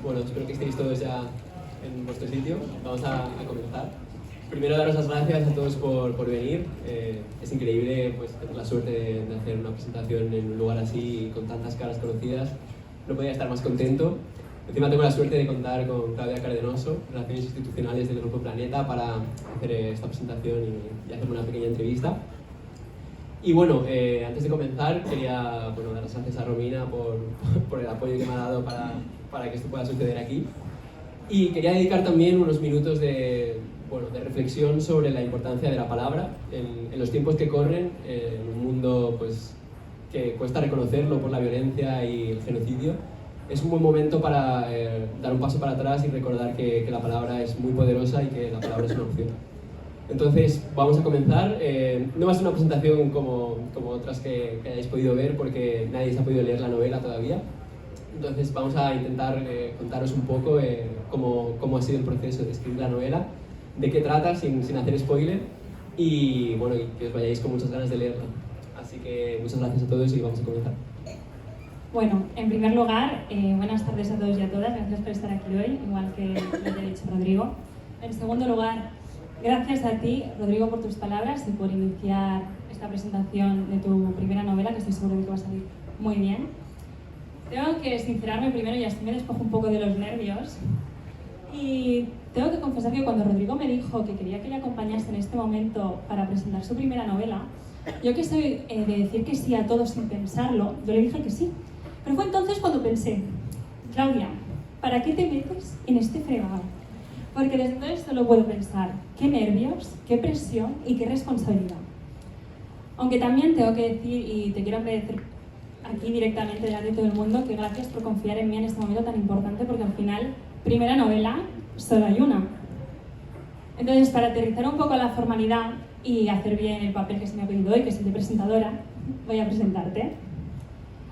Bueno, espero que estéis todos ya en vuestro sitio. Vamos a comenzar. Primero, daros las gracias a todos por venir. Es increíble pues, tener la suerte de hacer una presentación en un lugar así con tantas caras conocidas. No podía estar más contento. Encima tengo la suerte de contar con Claudia Cardenoso, Relaciones Institucionales del Grupo Planeta, para hacer esta presentación y hacerme una pequeña entrevista. Y bueno, antes de comenzar quería dar las gracias a Romina por el apoyo que me ha dado para que esto pueda suceder aquí. Y quería dedicar también unos minutos de reflexión sobre la importancia de la palabra en los tiempos que corren, en un mundo pues, que cuesta reconocerlo por la violencia y el genocidio. Es un buen momento para dar un paso para atrás y recordar que la palabra es muy poderosa y que la palabra es una opción. Entonces, vamos a comenzar. No va a ser una presentación como otras que hayáis podido ver, porque nadie se ha podido leer la novela todavía. Entonces, vamos a intentar contaros un poco cómo ha sido el proceso de escribir la novela, de qué trata, sin hacer spoiler, y bueno, y que os vayáis con muchas ganas de leerla. Así que muchas gracias a todos y vamos a comenzar. Bueno, en primer lugar, buenas tardes a todos y a todas. Gracias por estar aquí hoy, igual que lo haya dicho Rodrigo. En segundo lugar, gracias a ti, Rodrigo, por tus palabras y por iniciar esta presentación de tu primera novela, que estoy seguro de que va a salir muy bien. Tengo que sincerarme primero y así me despojo un poco de los nervios. Y tengo que confesar que cuando Rodrigo me dijo que quería que le acompañase en este momento para presentar su primera novela, yo que soy de decir que sí a todo sin pensarlo, yo le dije que sí. Pero fue entonces cuando pensé, Claudia, ¿para qué te metes en este fregado? Porque desde entonces solo puedo pensar, qué nervios, qué presión y qué responsabilidad. Aunque también tengo que decir, y te quiero agradecer aquí directamente delante de todo el mundo, que gracias por confiar en mí en este momento tan importante, porque al final, primera novela, solo hay una. Entonces, para aterrizar un poco la formalidad y hacer bien el papel que se me ha pedido hoy, que es el de presentadora, voy a presentarte.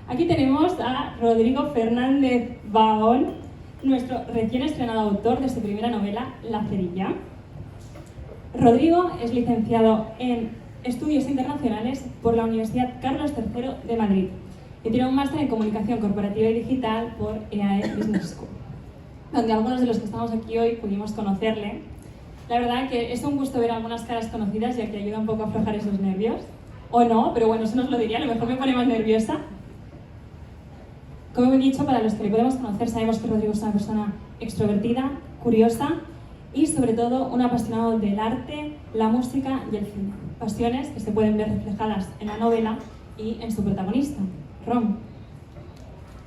Aquí tenemos a Rodrigo Fernández Bahón, nuestro recién estrenado autor de su primera novela, La Cerilla. Rodrigo es licenciado en Estudios Internacionales por la Universidad Carlos III de Madrid y tiene un máster en Comunicación Corporativa y Digital por EAE Business School, donde algunos de los que estamos aquí hoy pudimos conocerle. La verdad que es un gusto ver algunas caras conocidas, ya que ayuda un poco a aflojar esos nervios. O no, pero bueno, eso no os lo diría, a lo mejor me pone más nerviosa. Como he dicho, para los que le podemos conocer, sabemos que Rodrigo es una persona extrovertida, curiosa y sobre todo un apasionado del arte, la música y el cine. Pasiones que se pueden ver reflejadas en la novela y en su protagonista, Ron.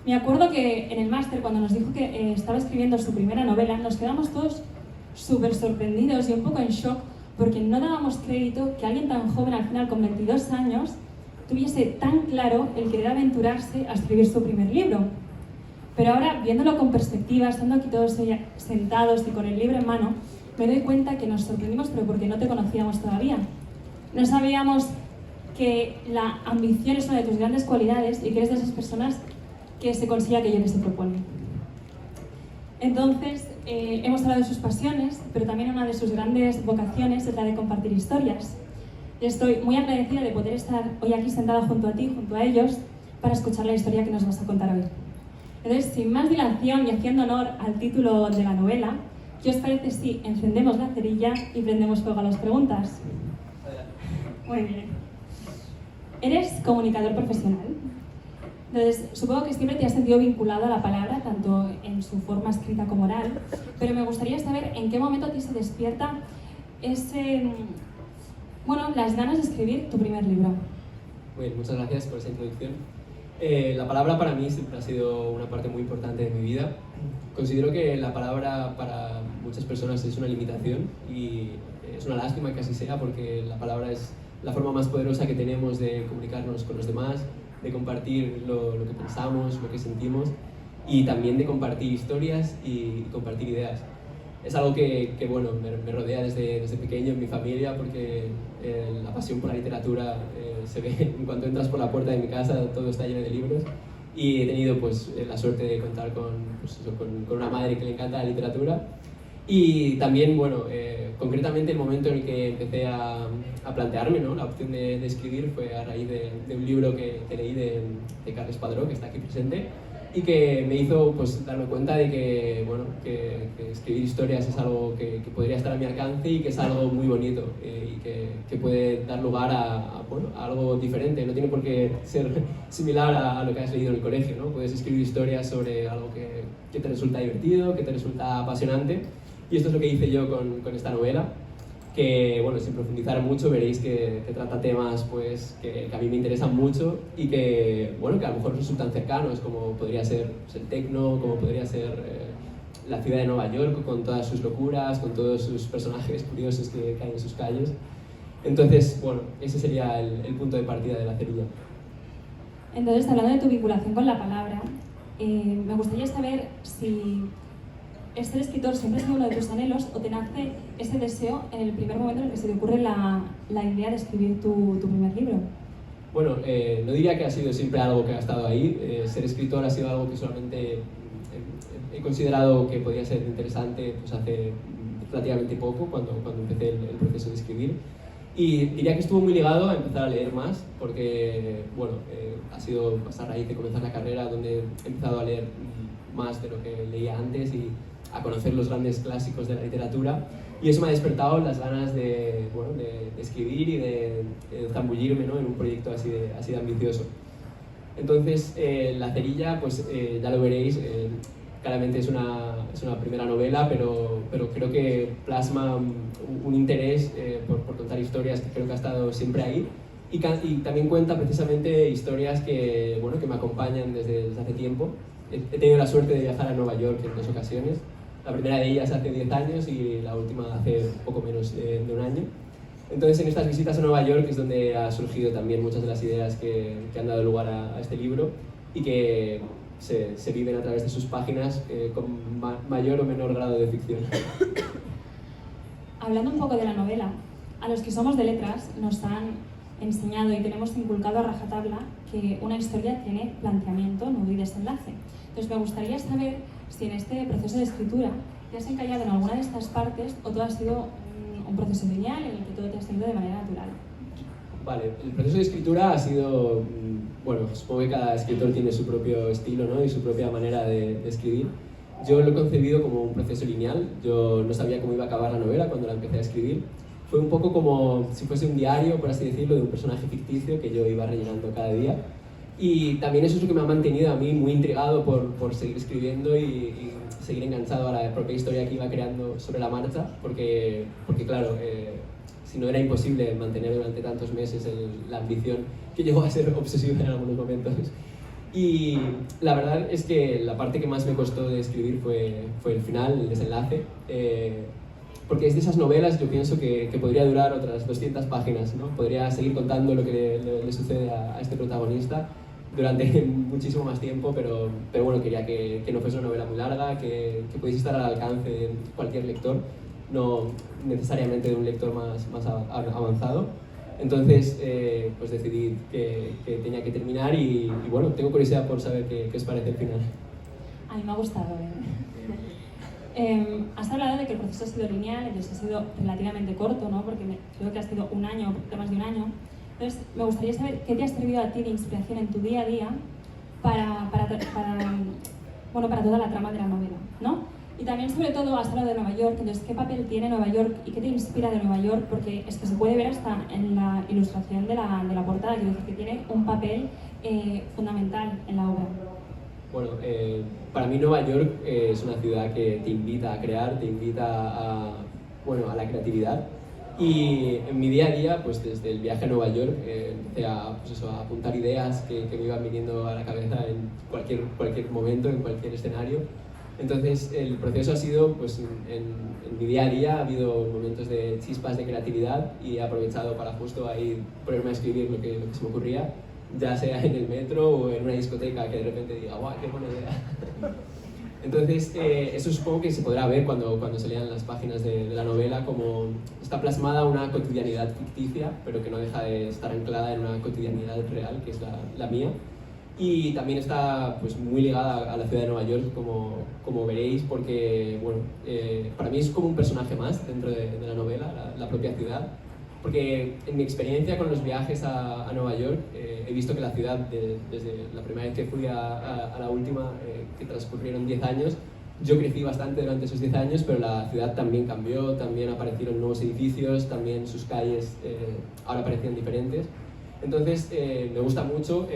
Me acuerdo que en el máster, cuando nos dijo que estaba escribiendo su primera novela, nos quedamos todos súper sorprendidos y un poco en shock, porque no dábamos crédito que alguien tan joven, al final con 22 años, tuviese tan claro el querer aventurarse a escribir su primer libro. Pero ahora, viéndolo con perspectiva, estando aquí todos sentados y con el libro en mano, me doy cuenta que nos sorprendimos, pero porque no te conocíamos todavía. No sabíamos que la ambición es una de tus grandes cualidades y que eres de esas personas que se consigue aquello que se propone. Entonces, hemos hablado de sus pasiones, pero también una de sus grandes vocaciones es la de compartir historias. Estoy muy agradecida de poder estar hoy aquí sentada junto a ti, junto a ellos, para escuchar la historia que nos vas a contar hoy. Entonces, sin más dilación y haciendo honor al título de la novela, ¿qué os parece si encendemos la cerilla y prendemos fuego a las preguntas? Muy bien. Eres comunicador profesional. Entonces, supongo que siempre te has sentido vinculado a la palabra, tanto en su forma escrita como oral, pero me gustaría saber en qué momento a ti se despierta las ganas de escribir tu primer libro. Muy bien, muchas gracias por esa introducción. La palabra para mí siempre ha sido una parte muy importante de mi vida. Considero que la palabra para muchas personas es una limitación y es una lástima que así sea, porque la palabra es la forma más poderosa que tenemos de comunicarnos con los demás, de compartir lo que pensamos, lo que sentimos y también de compartir historias y compartir ideas. Es algo que me rodea desde pequeño en mi familia, porque la pasión por la literatura se ve en cuanto entras por la puerta de mi casa, todo está lleno de libros, y he tenido la suerte de contar con una madre que le encanta la literatura. Y también, concretamente el momento en el que empecé a plantearme, ¿no?, la opción de escribir fue a raíz de un libro que leí de Carles Padró, que está aquí presente, y que me hizo pues, darme cuenta de que, bueno, que escribir historias es algo que podría estar a mi alcance y que es algo muy bonito y que puede dar lugar bueno, a algo diferente. No tiene por qué ser similar a lo que has leído en el colegio, ¿no? Puedes escribir historias sobre algo que te resulta divertido, que te resulta apasionante, y esto es lo que hice yo con esta novela, que, bueno, sin profundizar mucho veréis que trata temas pues, que a mí me interesan mucho y que, bueno, que a lo mejor resultan cercanos, como podría ser pues, el techno, como podría ser la ciudad de Nueva York con todas sus locuras, con todos sus personajes curiosos que hay en sus calles. Entonces, bueno, ese sería el punto de partida de La Cerilla. Entonces, hablando de tu vinculación con la palabra, me gustaría saber si ser escritor siempre ha sido uno de tus anhelos o te nace ese deseo en el primer momento en el que se te ocurre la idea de escribir tu primer libro. Bueno, no diría que ha sido siempre algo que ha estado ahí. Ser escritor ha sido algo que solamente he considerado que podía ser interesante pues hace relativamente poco, cuando empecé el proceso de escribir. Y diría que estuvo muy ligado a empezar a leer más, porque bueno, ha sido pues, a raíz de comenzar la carrera donde he empezado a leer más de lo que leía antes y a conocer los grandes clásicos de la literatura, y eso me ha despertado las ganas de, bueno, de escribir y de zambullirme, ¿no? En un proyecto así de ambicioso. Entonces, La Cerilla, pues ya lo veréis, claramente es una primera novela, pero creo que plasma un interés por contar historias que creo que ha estado siempre ahí, y también cuenta precisamente historias que, bueno, que me acompañan desde hace tiempo. He tenido la suerte de viajar a Nueva York en 2 ocasiones. La primera de ellas hace 10 años y la última hace poco menos de un año. Entonces, en estas visitas a Nueva York es donde ha surgido también muchas de las ideas que han dado lugar a este libro y que se viven a través de sus páginas con mayor o menor grado de ficción. Hablando un poco de la novela, a los que somos de letras nos han enseñado y tenemos inculcado a rajatabla que una historia tiene planteamiento, nudo y desenlace. Entonces me gustaría saber si en este proceso de escritura te has encallado en alguna de estas partes o todo ha sido un proceso lineal en el que todo te ha salido de manera natural. Vale, el proceso de escritura ha sido, bueno, supongo que cada escritor tiene su propio estilo, ¿no? Y su propia manera de escribir. Yo lo he concebido como un proceso lineal. Yo no sabía cómo iba a acabar la novela cuando la empecé a escribir. Fue un poco como si fuese un diario, por así decirlo, de un personaje ficticio que yo iba rellenando cada día. Y también eso es lo que me ha mantenido a mí muy intrigado por seguir escribiendo y seguir enganchado a la propia historia que iba creando sobre la marcha, porque claro, si no era imposible mantener durante tantos meses la ambición que llegó a ser obsesiva en algunos momentos. Y la verdad es que la parte que más me costó de escribir fue el final, el desenlace, porque es de esas novelas, yo pienso que podría durar otras 200 páginas, ¿no? Podría seguir contando lo que le sucede a este protagonista durante muchísimo más tiempo, pero bueno, quería que no fuese una novela muy larga, que pudiese estar al alcance de cualquier lector, no necesariamente de un lector más avanzado. Entonces, pues decidí que tenía que terminar y bueno, tengo curiosidad por saber qué os parece el final. A mí me ha gustado, has hablado de que el proceso ha sido lineal, entonces ha sido relativamente corto, ¿no? Porque creo que ha sido un año, poquito más de un año. Entonces, me gustaría saber qué te ha servido a ti de inspiración en tu día a día para toda la trama de la novela, ¿no? Y también, sobre todo, has hablado de Nueva York, entonces, ¿qué papel tiene Nueva York y qué te inspira de Nueva York? Porque es que se puede ver hasta en la ilustración de la portada, quiero decir que tiene un papel fundamental en la obra. Bueno, para mí Nueva York es una ciudad que te invita a crear, te invita a la creatividad. Y en mi día a día, pues desde el viaje a Nueva York, empecé a apuntar ideas que me iban viniendo a la cabeza en cualquier momento, en cualquier escenario. Entonces el proceso ha sido, pues en mi día a día ha habido momentos de chispas de creatividad y he aprovechado para justo ahí ponerme a escribir lo que se me ocurría, ya sea en el metro o en una discoteca que de repente diga, ¡guau, qué buena idea! Entonces, eso supongo que se podrá ver cuando se lean las páginas de la novela, como está plasmada una cotidianidad ficticia, pero que no deja de estar anclada en una cotidianidad real, que es la mía. Y también está pues, muy ligada a la ciudad de Nueva York, como veréis, porque bueno, para mí es como un personaje más dentro de la novela, la propia ciudad. porque en mi experiencia con los viajes a Nueva York he visto que la ciudad, desde la primera vez que fui a la última, que transcurrieron 10 años, yo crecí bastante durante esos 10 años, pero la ciudad también cambió, también aparecieron nuevos edificios, también sus calles ahora parecían diferentes. Entonces me gusta mucho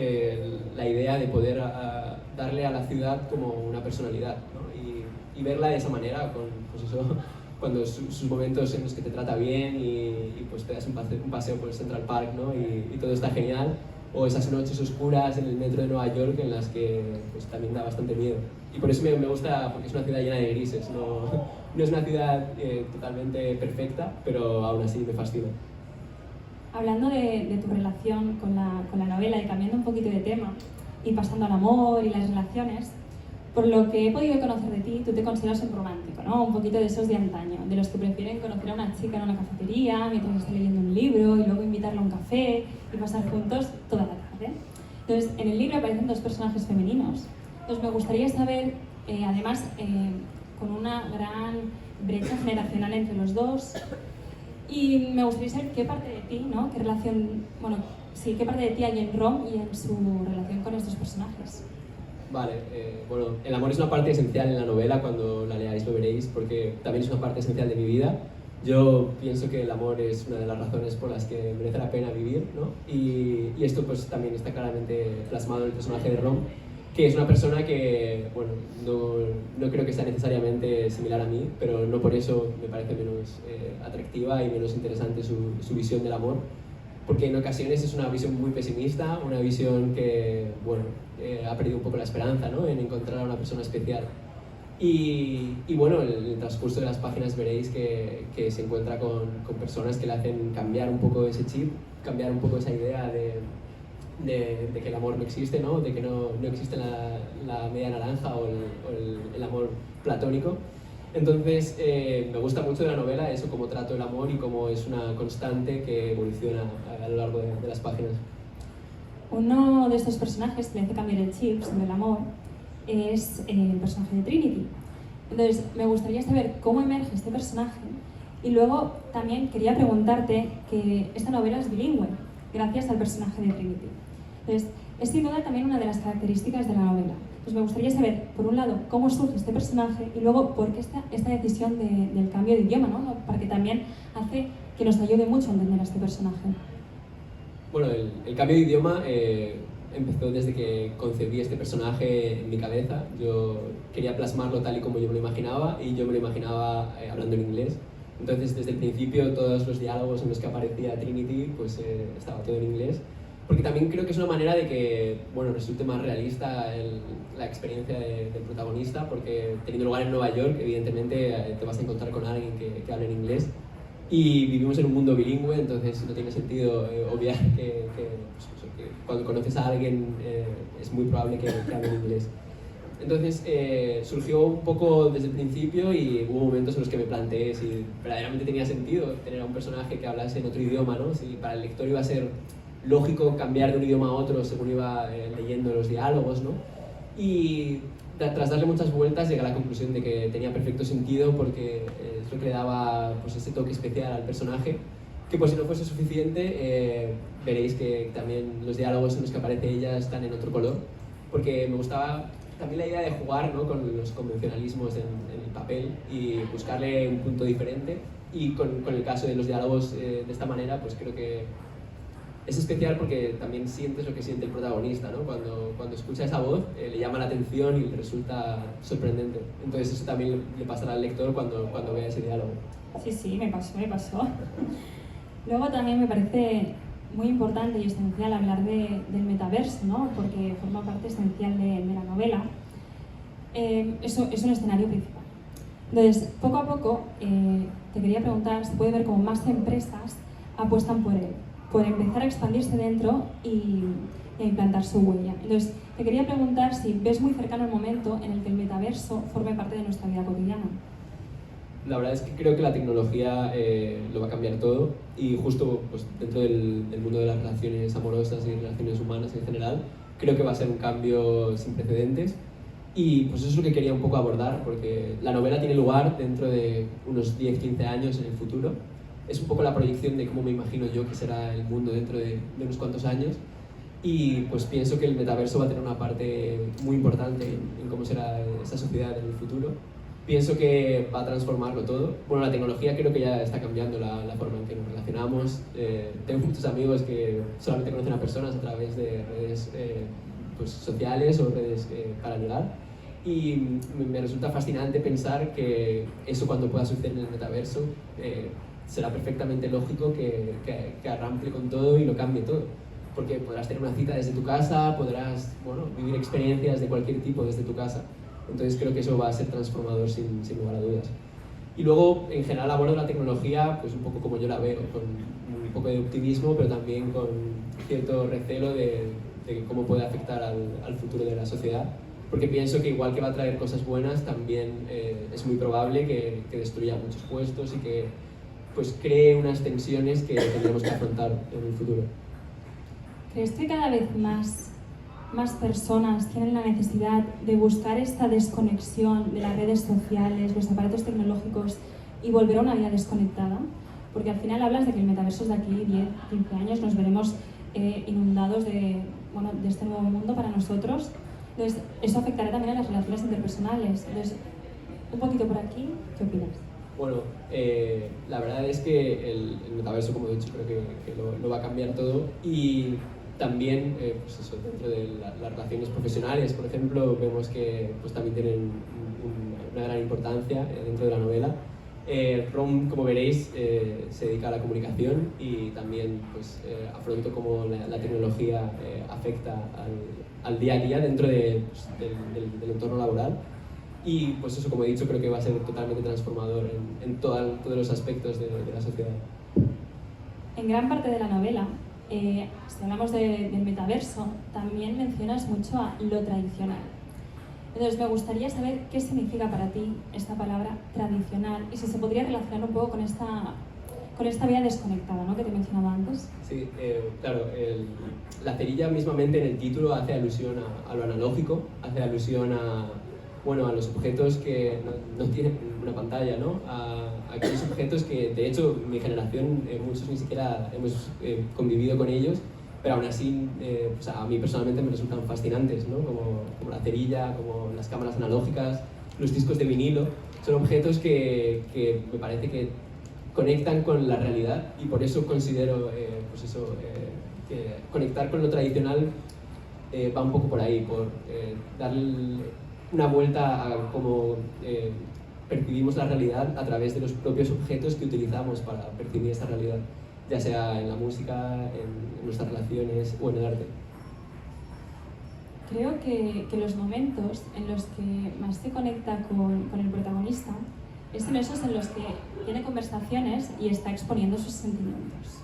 la idea de poder darle a la ciudad como una personalidad, ¿no? y verla de esa manera, con, pues eso, cuando sus momentos en los que te trata bien y pues te das un paseo por el Central Park, ¿no? y todo está genial, o esas noches oscuras en el metro de Nueva York en las que pues, también da bastante miedo. Y por eso me gusta, porque es una ciudad llena de grises, no es una ciudad totalmente perfecta, pero aún así me fascina. Hablando de tu relación con la novela y cambiando un poquito de tema y pasando al amor y las relaciones, por lo que he podido conocer de ti, tú te consideras un romántico, ¿no? Un poquito de esos de antaño, de los que prefieren conocer a una chica en una cafetería mientras está leyendo un libro y luego invitarla a un café y pasar juntos toda la tarde. Entonces, en el libro aparecen dos personajes femeninos. Entonces, me gustaría saber, además, con una gran brecha generacional entre los dos, y me gustaría saber qué parte de ti, ¿no? Qué relación, bueno, sí, qué parte de ti hay en Rom y en su relación con estos personajes. Vale, bueno, el amor es una parte esencial en la novela, cuando la leáis lo veréis, porque también es una parte esencial de mi vida. Yo pienso que el amor es una de las razones por las que merece la pena vivir, ¿no? Y esto pues también está claramente plasmado en el personaje de Rom, que es una persona que, bueno, no creo que sea necesariamente similar a mí, pero no por eso me parece menos atractiva y menos interesante su visión del amor, porque en ocasiones es una visión muy pesimista, una visión que, bueno, ha perdido un poco la esperanza, ¿no? En encontrar a una persona especial. Y bueno, en el transcurso de las páginas veréis que se encuentra con personas que le hacen cambiar un poco ese chip, cambiar un poco esa idea de que el amor no existe, ¿no? De que no existe la media naranja o el amor platónico. Entonces, me gusta mucho de la novela eso, cómo trato el amor y cómo es una constante que evoluciona a lo largo de las páginas. Uno de estos personajes que le hace cambiar el chip sobre el amor es el personaje de Trinity. Entonces, me gustaría saber cómo emerge este personaje y luego también quería preguntarte que esta novela es bilingüe, gracias al personaje de Trinity. Entonces, es sin duda también una de las características de la novela. Pues me gustaría saber, por un lado, cómo surge este personaje y luego por qué esta decisión del cambio de idioma, ¿no? Para que también hace que nos ayude mucho a entender a este personaje. Bueno, el cambio de idioma empezó desde que concebí este personaje en mi cabeza. Yo quería plasmarlo tal y como yo me lo imaginaba y yo me lo imaginaba hablando en inglés. Entonces, desde el principio, todos los diálogos en los que aparecía Trinity, pues estaba todo en inglés. Porque también creo que es una manera de que, bueno, resulte más realista la experiencia del protagonista, porque teniendo lugar en Nueva York, evidentemente te vas a encontrar con alguien que hable en inglés. Y vivimos en un mundo bilingüe, entonces no tiene sentido obviar que cuando conoces a alguien es muy probable que hable en inglés. Entonces surgió un poco desde el principio y hubo momentos en los que me planteé si verdaderamente tenía sentido tener a un personaje que hablase en otro idioma, ¿no? Si para el lector iba a ser lógico cambiar de un idioma a otro según iba leyendo los diálogos, ¿no? Y tras darle muchas vueltas llegué a la conclusión de que tenía perfecto sentido, porque es lo que le daba pues, ese toque especial al personaje, que pues si no fuese suficiente veréis que también los diálogos en los que aparece ella están en otro color, porque me gustaba también la idea de jugar, ¿no? Con los convencionalismos en el papel y buscarle un punto diferente, y con el caso de los diálogos de esta manera pues creo que es especial porque también sientes lo que siente el protagonista, ¿no? Cuando escucha esa voz le llama la atención y le resulta sorprendente. Entonces eso también le pasará al lector cuando vea ese diálogo. Sí, me pasó. Luego también me parece muy importante y esencial hablar del metaverso, ¿no? Porque forma parte esencial de la novela. Eso es un escenario principal. Entonces, poco a poco te quería preguntar si puede ver cómo más empresas apuestan por él, por empezar a expandirse dentro y a implantar su huella. Entonces, te quería preguntar si ves muy cercano el momento en el que el metaverso forme parte de nuestra vida cotidiana. La verdad es que creo que la tecnología lo va a cambiar todo, y justo pues, dentro del mundo de las relaciones amorosas y relaciones humanas en general, creo que va a ser un cambio sin precedentes. Y pues eso es lo que quería un poco abordar, porque la novela tiene lugar dentro de unos 10-15 años en el futuro, es un poco la proyección de cómo me imagino yo que será el mundo dentro de unos cuantos años. Y pues pienso que el metaverso va a tener una parte muy importante en cómo será esa sociedad en el futuro. Pienso que va a transformarlo todo. Bueno, la tecnología creo que ya está cambiando la forma en que nos relacionamos. Tengo muchos amigos que solamente conocen a personas a través de redes pues, sociales o redes para ligar. Y me resulta fascinante pensar que eso, cuando pueda suceder en el metaverso, será perfectamente lógico que arrample con todo y lo cambie todo. Porque podrás tener una cita desde tu casa, podrás vivir experiencias de cualquier tipo desde tu casa. Entonces creo que eso va a ser transformador sin lugar a dudas. Y luego, en general, abordo la tecnología pues un poco como yo la veo, con un poco de optimismo, pero también con cierto recelo de cómo puede afectar al futuro de la sociedad. Porque pienso que igual que va a traer cosas buenas, también es muy probable que destruya muchos puestos y que pues, cree unas tensiones que tendremos que afrontar en el futuro. ¿Crees que cada vez más personas tienen la necesidad de buscar esta desconexión de las redes sociales, los aparatos tecnológicos y volver a una vida desconectada? Porque al final hablas de que el metaverso es de aquí 10, 15 años, nos veremos inundados de este nuevo mundo para nosotros. Entonces, eso afectará también a las relaciones interpersonales. Entonces, un poquito por aquí, ¿qué opinas? Bueno, la verdad es que el metaverso, como he dicho, creo que lo va a cambiar todo. Y también, pues eso, dentro de las relaciones profesionales, por ejemplo, vemos que pues, también tienen una gran importancia dentro de la novela. Ron, como veréis, se dedica a la comunicación y también pues, afronto cómo la tecnología afecta al día a día dentro del entorno laboral. Y pues eso, como he dicho, creo que va a ser totalmente transformador en todos los aspectos de la sociedad. En gran parte de la novela, si hablamos del metaverso, también mencionas mucho a lo tradicional. Entonces me gustaría saber qué significa para ti esta palabra tradicional y si se podría relacionar un poco con esta vida desconectada, ¿no?, que te mencionaba antes. Sí, claro, la cerilla mismamente en el título hace alusión a lo analógico, hace alusión a los objetos que no tienen una pantalla, ¿no? A aquellos objetos que, de hecho, mi generación, muchos ni siquiera hemos convivido con ellos, pero aún así, pues a mí personalmente me resultan fascinantes, ¿no? Como la cerilla, como las cámaras analógicas, los discos de vinilo. Son objetos que me parece que conectan con la realidad y por eso considero que conectar con lo tradicional va un poco por ahí, por darle una vuelta a cómo percibimos la realidad a través de los propios objetos que utilizamos para percibir esa realidad, ya sea en la música, en nuestras relaciones o en el arte. Creo que los momentos en los que más se conecta con el protagonista es en esos en los que tiene conversaciones y está exponiendo sus sentimientos.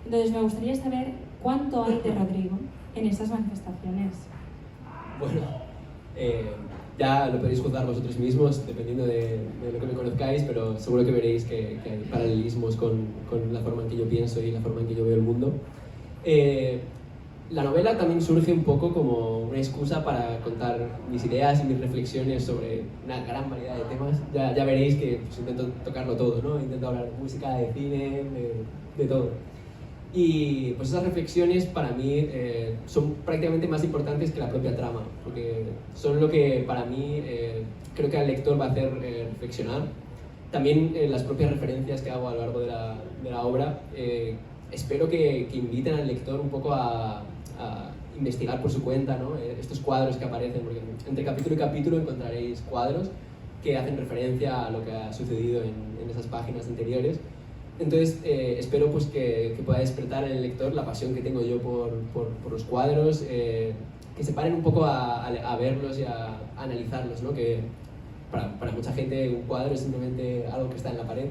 Entonces me gustaría saber cuánto hay de Rodrigo en esas manifestaciones. Bueno, ya lo podéis juzgar vosotros mismos, dependiendo de lo que me conozcáis, pero seguro que veréis que hay paralelismos con la forma en que yo pienso y la forma en que yo veo el mundo. La novela también surge un poco como una excusa para contar mis ideas y mis reflexiones sobre una gran variedad de temas. Ya veréis que pues, intento tocarlo todo, ¿no? Intento hablar de música, de cine, de todo. Y pues esas reflexiones para mí son prácticamente más importantes que la propia trama, porque son lo que para mí creo que al lector va a hacer reflexionar. También las propias referencias que hago a lo largo de la obra espero que inviten al lector un poco a investigar por su cuenta, ¿no? Estos cuadros que aparecen, porque entre capítulo y capítulo encontraréis cuadros que hacen referencia a lo que ha sucedido en esas páginas anteriores. Entonces espero pues, que pueda despertar en el lector la pasión que tengo yo por los cuadros, que se paren un poco a verlos y a analizarlos, ¿no? Que para mucha gente un cuadro es simplemente algo que está en la pared,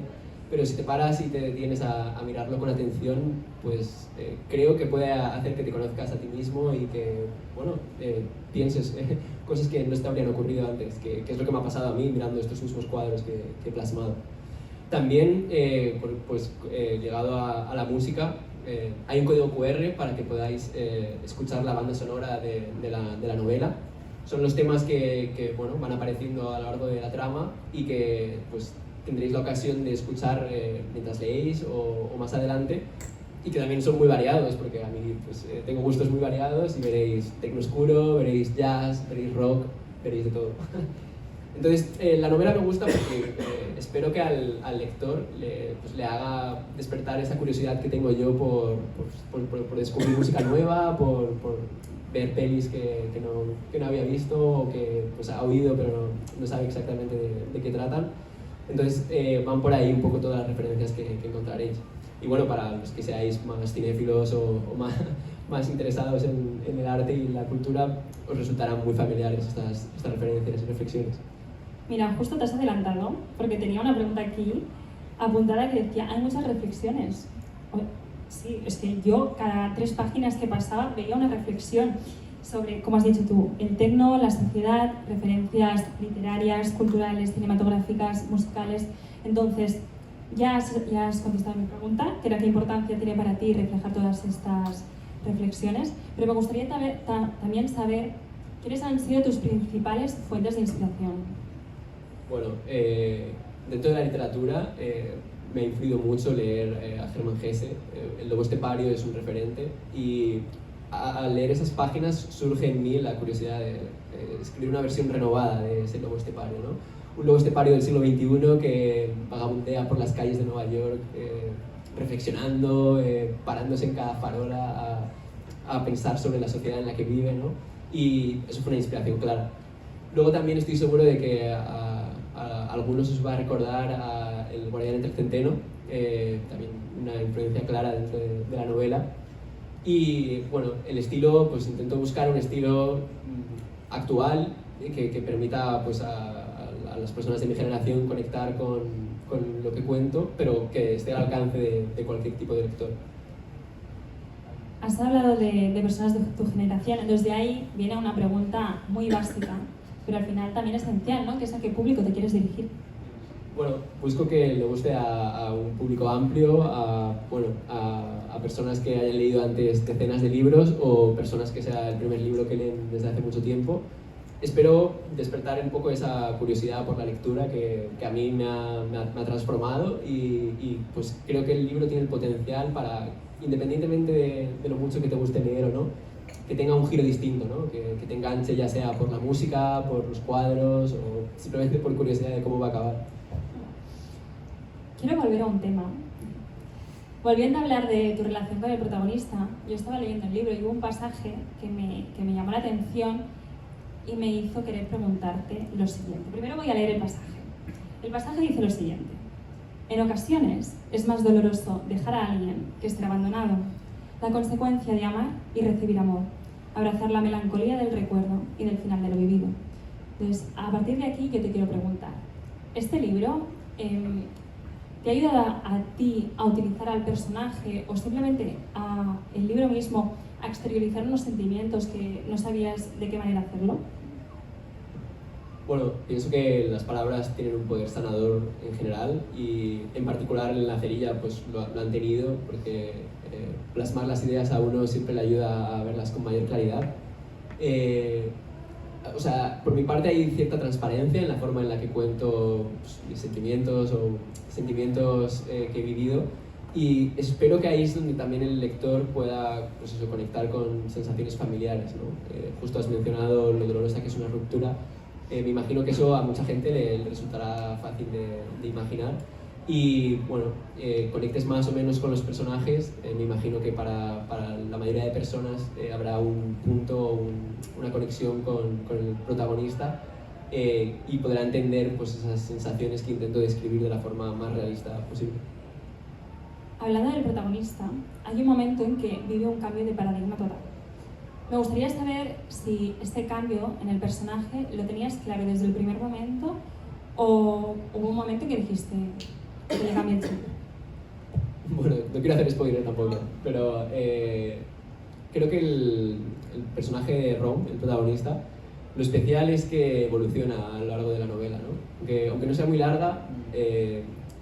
pero si te paras y te detienes a mirarlo con atención, pues creo que puede hacer que te conozcas a ti mismo y que pienses cosas que no te habrían ocurrido antes, que es lo que me ha pasado a mí mirando estos mismos cuadros que he plasmado. También, llegado a la música, hay un código QR para que podáis escuchar la banda sonora de la novela. Son los temas que van apareciendo a lo largo de la trama y que pues, tendréis la ocasión de escuchar mientras leéis o más adelante, y que también son muy variados, porque a mí pues, tengo gustos muy variados y veréis techno oscuro, veréis jazz, veréis rock, veréis de todo. Entonces, la novela me gusta porque espero que al lector le haga despertar esa curiosidad que tengo yo por descubrir música nueva, por ver pelis que no había visto o que pues, ha oído pero no sabe exactamente de qué tratan. Entonces, van por ahí un poco todas las referencias que encontraréis. Y bueno, para los que seáis más cinéfilos o más interesados en el arte y la cultura, os resultarán muy familiares estas referencias y reflexiones. Mira, justo te has adelantado, porque tenía una pregunta aquí apuntada que decía, hay muchas reflexiones. Sí, es que yo cada 3 páginas que pasaba veía una reflexión sobre, como has dicho tú, el techno, la sociedad, referencias literarias, culturales, cinematográficas, musicales. Entonces, ya has contestado mi pregunta, que era qué importancia tiene para ti reflejar todas estas reflexiones, pero me gustaría también saber quiénes han sido tus principales fuentes de inspiración. Bueno, dentro de la literatura me ha influido mucho leer a Hermann Hesse. El Lobo Estepario es un referente y al leer esas páginas surge en mí la curiosidad de escribir una versión renovada de ese Lobo Estepario, ¿no? Un lobo estepario del siglo XXI que vagabundea por las calles de Nueva York reflexionando, parándose en cada farola a pensar sobre la sociedad en la que vive, ¿no? Y eso fue una inspiración clara. Luego también estoy seguro de que a algunos os va a recordar a El Guardián entre el Centeno, también una influencia clara dentro de la novela. Y bueno, el estilo, pues intento buscar un estilo actual que permita pues, a las personas de mi generación conectar con lo que cuento, pero que esté al alcance de cualquier tipo de lector. Has hablado de personas de tu generación, entonces de ahí viene una pregunta muy básica, pero al final también esencial, ¿no? Que es a qué público te quieres dirigir. Bueno, busco que le guste a un público amplio, a personas que hayan leído antes decenas de libros o personas que sea el primer libro que leen desde hace mucho tiempo. Espero despertar un poco esa curiosidad por la lectura que a mí me ha transformado y pues creo que el libro tiene el potencial para, independientemente de lo mucho que te guste leer o no, que tenga un giro distinto, ¿no? Que te enganche ya sea por la música, por los cuadros o simplemente por curiosidad de cómo va a acabar. Quiero volver a un tema. Volviendo a hablar de tu relación con el protagonista, yo estaba leyendo el libro y hubo un pasaje que me llamó la atención y me hizo querer preguntarte lo siguiente. Primero voy a leer el pasaje. El pasaje dice lo siguiente. En ocasiones es más doloroso dejar a alguien que estar abandonado, la consecuencia de amar y recibir amor, abrazar la melancolía del recuerdo y del final de lo vivido. Entonces, a partir de aquí yo te quiero preguntar, ¿este libro te ayuda a ti a utilizar al personaje o simplemente el libro mismo a exteriorizar unos sentimientos que no sabías de qué manera hacerlo? Bueno, pienso que las palabras tienen un poder sanador en general y en particular en la cerilla pues lo han tenido porque plasmar las ideas a uno siempre le ayuda a verlas con mayor claridad. O sea, por mi parte hay cierta transparencia en la forma en la que cuento pues, mis sentimientos o sentimientos que he vivido y espero que ahí es donde también el lector pueda pues eso, conectar con sensaciones familiares, ¿no? Justo has mencionado lo dolorosa que es una ruptura. Me imagino que eso a mucha gente le resultará fácil de imaginar y bueno, conectes más o menos con los personajes, me imagino que para la mayoría de personas habrá un punto, una conexión con el protagonista y podrá entender pues, esas sensaciones que intento describir de la forma más realista posible. Hablando del protagonista, hay un momento en que vive un cambio de paradigma total. Me gustaría saber si este cambio en el personaje lo tenías claro desde el primer momento o hubo un momento en que dijiste que le cambié el chip. Bueno, no quiero hacer spoiler tampoco, pero creo que el personaje de Rom, el protagonista, lo especial es que evoluciona a lo largo de la novela, ¿no? Aunque no sea muy larga,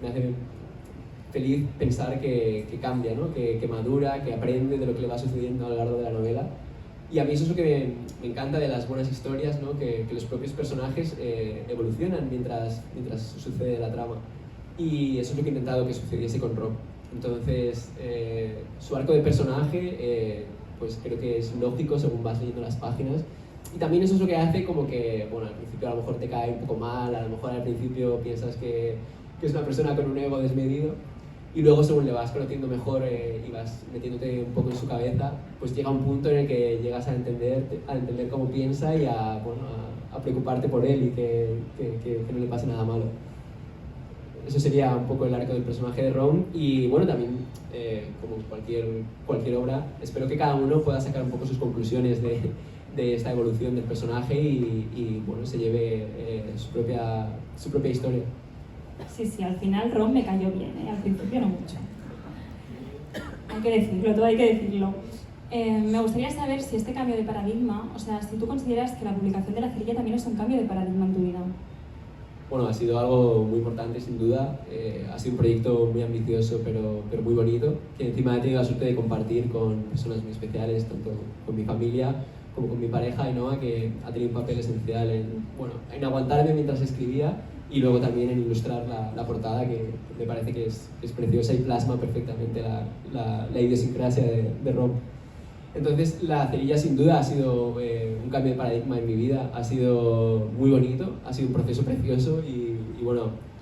me hace feliz pensar que cambia, ¿no? Que madura, que aprende de lo que le va sucediendo a lo largo de la novela. Y a mí eso es lo que me encanta de las buenas historias, ¿no? Que los propios personajes evolucionan mientras sucede la trama. y eso es lo que he intentado que sucediese con Rob. Entonces, su arco de personaje, pues creo que es lógico según vas leyendo las páginas, y también eso es lo que hace como que, bueno, al principio a lo mejor te cae un poco mal, a lo mejor al principio piensas que es una persona con un ego desmedido, y luego según le vas conociendo mejor y vas metiéndote un poco en su cabeza, pues llega un punto en el que llegas a entender cómo piensa y a preocuparte por él y que no le pase nada malo. Eso sería un poco el arco del personaje de Ron, y bueno, también como cualquier obra, espero que cada uno pueda sacar un poco sus conclusiones de esta evolución del personaje y bueno, se lleve su propia historia. Sí, al final Ron me cayó bien, al principio no mucho. Hay que decirlo, todo hay que decirlo. Me gustaría saber si este cambio de paradigma, o sea, si tú consideras que la publicación de La Cerilla también es un cambio de paradigma en tu vida. Bueno, ha sido algo muy importante, sin duda. Ha sido un proyecto muy ambicioso, pero muy bonito, que encima he tenido la suerte de compartir con personas muy especiales, tanto con mi familia como con mi pareja, Ainhoa, que ha tenido un papel esencial en aguantarme mientras escribía, y luego también en ilustrar la portada, que me parece que es preciosa y plasma perfectamente la idiosincrasia de Ron. Entonces, La Cerilla sin duda ha sido un cambio de paradigma en mi vida, ha sido muy bonito, ha sido un proceso precioso y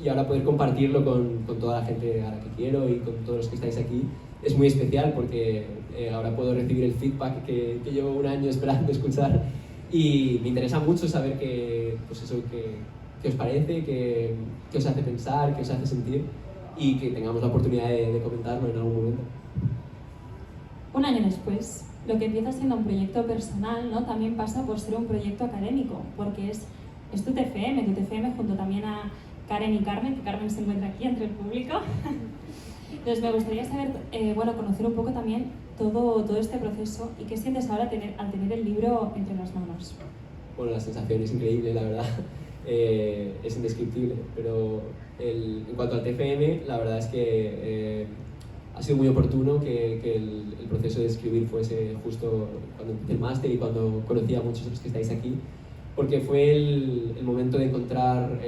ahora poder compartirlo con toda la gente a la que quiero y con todos los que estáis aquí es muy especial, porque ahora puedo recibir el feedback que llevo un año esperando escuchar, y me interesa mucho saber qué os parece, qué os hace pensar, qué os hace sentir, y que tengamos la oportunidad de comentarlo en algún momento. Un año después, lo que empieza siendo un proyecto personal, ¿no?, también pasa por ser un proyecto académico, porque es tu TFM junto también a Karen y Carmen, que Carmen se encuentra aquí entre el público. Entonces me gustaría saber, conocer un poco también todo este proceso y qué sientes ahora al tener el libro entre las manos. Bueno, la sensación es increíble, la verdad. Es indescriptible, pero en cuanto al TFM, la verdad es que ha sido muy oportuno que el proceso de escribir fuese justo cuando empecé el máster y cuando conocí a muchos de los que estáis aquí, porque fue el momento de encontrar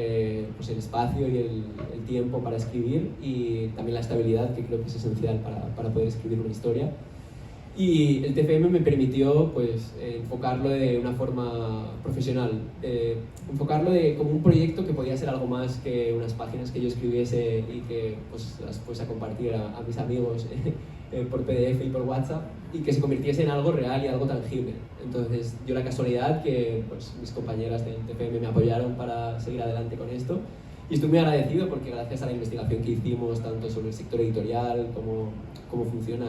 pues el espacio y el tiempo para escribir, y también la estabilidad, que creo que es esencial para poder escribir una historia. Y el TFM me permitió pues, enfocarlo de una forma profesional, enfocarlo como un proyecto que podía ser algo más que unas páginas que yo escribiese y que pues, las fuese a compartir a mis amigos por PDF y por WhatsApp, y que se convirtiese en algo real y algo tangible. Entonces dio la casualidad que pues, mis compañeras del TFM me apoyaron para seguir adelante con esto, y estoy muy agradecido porque gracias a la investigación que hicimos tanto sobre el sector editorial como cómo funciona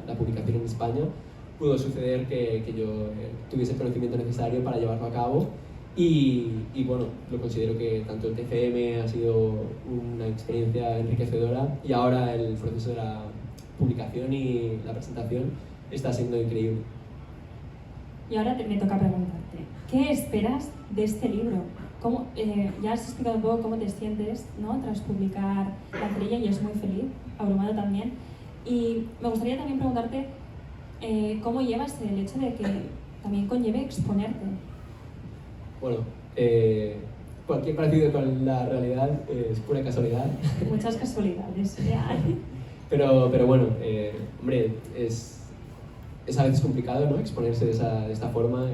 la publicación en España, pudo suceder que yo tuviese el conocimiento necesario para llevarlo a cabo, y bueno, lo considero que tanto el TFM ha sido una experiencia enriquecedora, y ahora el proceso de la publicación y la presentación está siendo increíble. Y ahora me toca preguntarte, ¿qué esperas de este libro? Ya has explicado un poco cómo te sientes, ¿no?, tras publicar La Cerilla, y es muy feliz, abrumado también. Y me gustaría también preguntarte cómo llevas el hecho de que también conlleve exponerte. Bueno, cualquier parecido con la realidad es pura casualidad. Muchas casualidades ya. Pero bueno, hombre, es a veces complicado, ¿no?, exponerse de esta forma.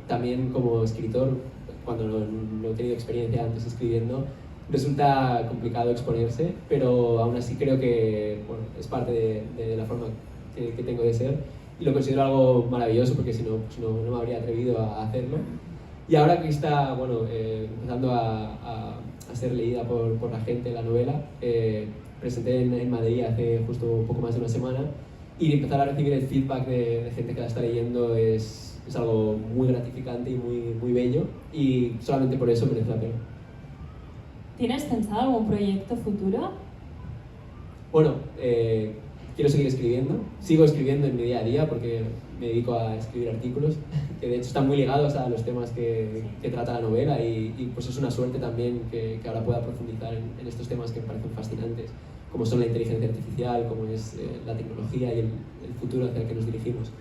También como escritor, cuando no he tenido experiencia antes escribiendo, resulta complicado exponerse, pero aún así creo que es parte de la forma que tengo de ser, y lo considero algo maravilloso, porque si no, pues no me habría atrevido a hacerlo. Y ahora que está empezando a ser leída por la gente, la novela, presenté en Madrid hace justo un poco más de una semana, y empezar a recibir el feedback de gente que la está leyendo es algo muy gratificante y muy bello, y solamente por eso merece la pena. ¿Tienes pensado algún proyecto futuro? Bueno, quiero seguir escribiendo. Sigo escribiendo en mi día a día porque me dedico a escribir artículos que de hecho están muy ligados a los temas que trata la novela, y pues es una suerte también que ahora pueda profundizar en estos temas que me parecen fascinantes, como son la inteligencia artificial, como es la tecnología y el futuro hacia el que nos dirigimos.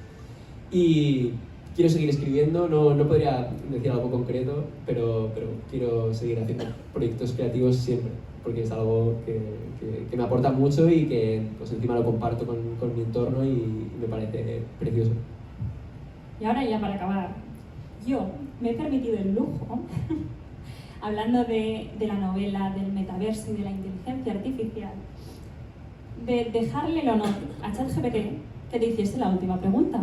Y quiero seguir escribiendo, no podría decir algo concreto, pero quiero seguir haciendo proyectos creativos siempre, porque es algo que me aporta mucho y que pues encima lo comparto con mi entorno y me parece precioso. Y ahora ya para acabar, yo me he permitido el lujo, hablando de la novela, del metaverso y de la inteligencia artificial, de dejarle el honor a ChatGPT que te hiciese la última pregunta.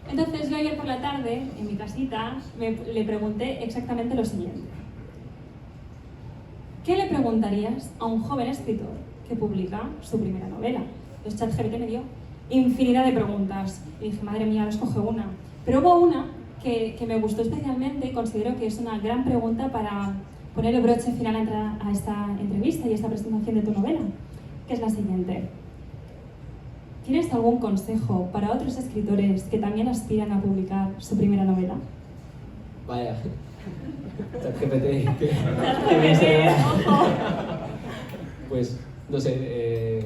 Entonces yo ayer por la tarde, en mi casita, le pregunté exactamente lo siguiente. ¿Qué le preguntarías a un joven escritor que publica su primera novela? Entonces ChatGPT me dio infinidad de preguntas y dije, madre mía, ahora escoge una. Pero hubo una que me gustó especialmente y considero que es una gran pregunta para poner el broche final a esta entrevista y esta presentación de tu novela, que es la siguiente. ¿Tienes algún consejo para otros escritores que también aspiran a publicar su primera novela? Vaya, ChatGPT. Ojo. Pues, no sé,